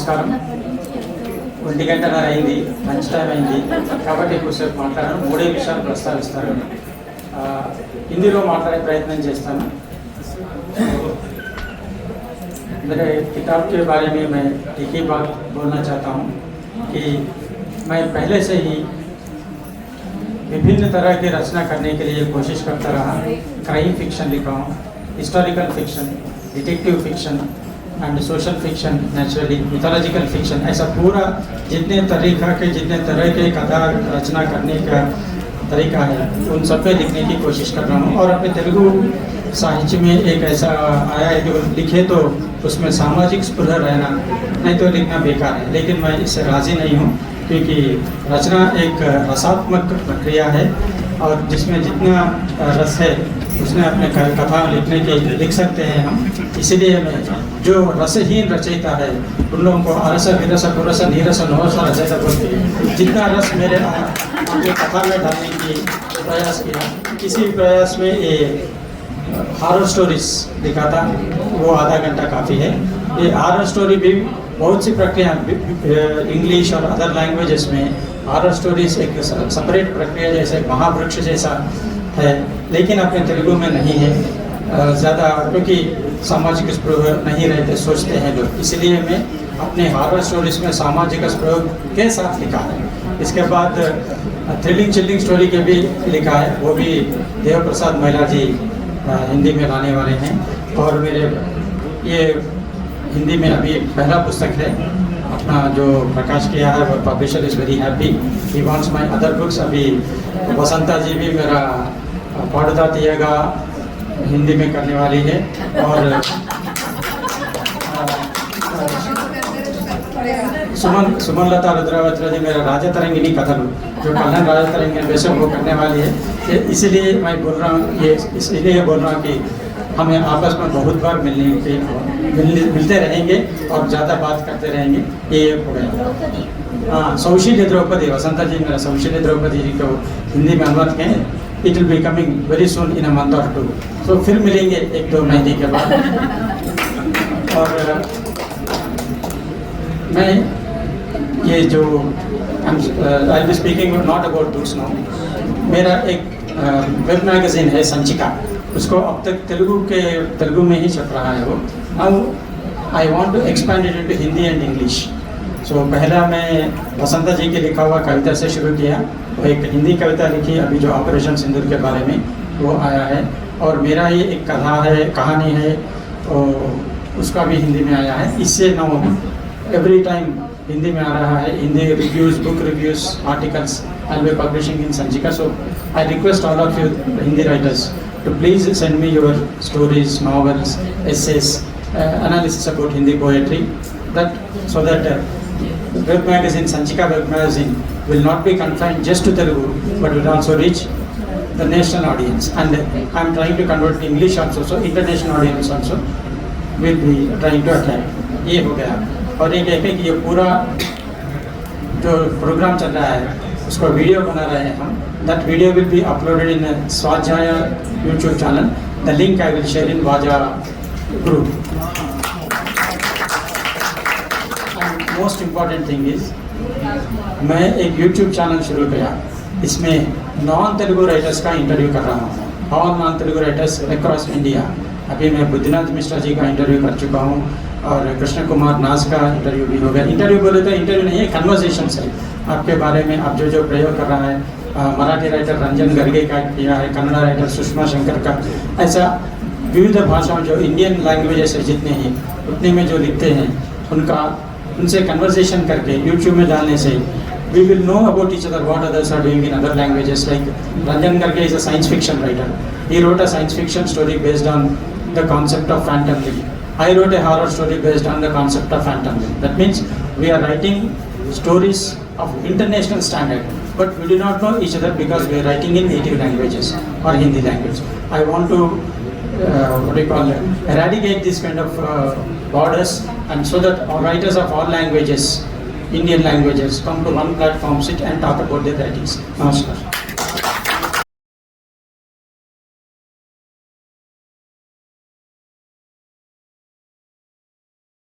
నమస్కారం. 1 గంటన్నర అయింది, లంచ్ టైం అయింది కాబట్టి ఎక్కువసేపు మాట్లాడాను. మూడే విషయాలు ప్రస్తావిస్తారు. హిందీలో మాట్లాడే ప్రయత్నం చేస్తాను. मेरे किताब के बारे में मैं एक ही बात बोलना चाहता हूँ कि मैं पहले से ही विभिन्न तरह की रचना करने के लिए कोशिश करता रहा. क्राइम फिक्शन लिखा हूँ, historical fiction, detective fiction and social fiction, naturally mythological fiction. ऐसा पूरा जितने तरह के कथा रचना करने का तरीका है उन सब पे लिखने की कोशिश कर रहा हूँ. और अपने तेलुगु साहित्य में एक ऐसा आया है कि लिखे तो उसमें सामाजिक स्पृह रहना, नहीं तो लिखना बेकार है. लेकिन मैं इससे राज़ी नहीं हूँ क्योंकि रचना एक रसात्मक प्रक्रिया है और जिसमें जितना रस है उसमें अपने कथा लिखने के लिख सकते हैं हम. इसीलिए मैं जो रसहीन रचयिता है उन लोगों को अरस विरस पुरस नीरस नवस रचयिता बोलते हैं. जितना रस मेरे अपने कथा में डालने की प्रयास किया, किसी प्रयास में ये हॉरर स्टोरीज लिखा था, वो आधा घंटा काफ़ी है. ये हॉरर स्टोरी भी बहुत सी प्रक्रिया इंग्लिश और अदर लैंग्वेजेस में हॉरर स्टोरीज एक सेपरेट प्रक्रिया जैसे महावृक्ष जैसा है, लेकिन अपने तेलुगु में नहीं है ज़्यादा क्योंकि सामाजिक स्पृह नहीं रहते सोचते हैं लोग. इसलिए मैं अपने हॉरर स्टोरीज में सामाजिक स्पृह के साथ लिखा है. इसके बाद थ्रिलिंग चिल्लिंग स्टोरी के भी लिखा है, वो भी देव प्रसाद महिला जी हिंदी में लाने वाले हैं. और मेरे ये हिंदी में अभी पहला पुस्तक है अपना जो प्रकाश किया है, वो publisher is very happy. He wants my other books. अभी वसंता जी भी मेरा पाड़दा तीयगा हिंदी में करने वाली है. और सुमन लता रुद्रावती जी मेरा राजा तरंगिनी कथलू जो कल्याण राजा तरंगिनी वैसे वो करने वाली है. इसीलिए मैं बोल रहा हूँ, ये इसलिए बोल रहा हूँ कि हमें आपस में बहुत बार मिलते रहेंगे और ज़्यादा बात करते रहेंगे. ये हो गया. हाँ, सौशील्य द्रौपदी, वसंता जी मेरा सौशील्य द्रौपदी जी को हिंदी में अनुवाद किए. It will be coming very soon in a month और 2. तो फिर मिलेंगे 1-2 महीने के बाद. और मैं ये जो I be speaking not about books now. मेरा एक वेब मैगजीन है संचिका, उसको अब तक तेलुगु में ही छप रहा है वो. Now I want to expand it into Hindi and English. So पहला मैं वसंता जी के लिखा हुआ कविता से शुरू किया. वो एक हिंदी कविता लिखी अभी जो ऑपरेशन सिंदूर के बारे में वो आया है. और मेरा ये एक कथा है, कहानी है, उसका भी हिंदी में आया है. इससे नो एवरी टाइम हिंदी में आ रहा है. Hindi reviews, book reviews, articles I will be publishing in Sanchika. So I request all of you Hindi writers to please send me your stories, novels, essays, analysis about Hindi poetry, so that web magazine, Sanchika web magazine will not be confined just to Telugu but will also reach the national audience. And I am trying to convert English also, so international audience also will be trying to attract. ये हो गया. और एक है कि ये पूरा जो प्रोग्राम चल रहा है उसको वीडियो बना रहे हैं हम. That video will be uploaded in a Swajaya YouTube channel. The link I will share in Vaja group. And most important thing is, मैं एक YouTube चैनल शुरू किया. इसमें नॉन तेलुगु राइटर्स का इंटरव्यू कर रहा हूँ. All non Telugu writers across India. अभी मैं बुद्धिनाथ मिश्रा जी का इंटरव्यू कर चुका हूँ और कृष्ण कुमार नाज का इंटरव्यू भी हो गया. इंटरव्यू बोले तो इंटरव्यू नहीं है, कन्वर्सेशंस है आपके बारे में. आप जो प्रयोग कर रहा है, मराठी राइटर रंजन गर्गे का किया है, कन्नड़ा राइटर सुषमा शंकर का, ऐसा विविध भाषाओं जो इंडियन लैंग्वेजेस है जितने ही उतने में जो लिखते हैं उनसे कन्वर्सेशन करके यूट्यूब में डालने से we will know about each other, what others are doing in other languages. Like Ranjan Garge is a science fiction writer. He wrote a science fiction story based on the concept of phantom limb. I wrote a horror story based on the concept of phantom limb. That means we are writing stories of international standard, but we do not know each other because we are writing in native languages or Hindi language. I want to eradicate this kind of borders, and so that all writers of all languages, Indian languages, come to one platform, sit and talk about their writings. Namaskar.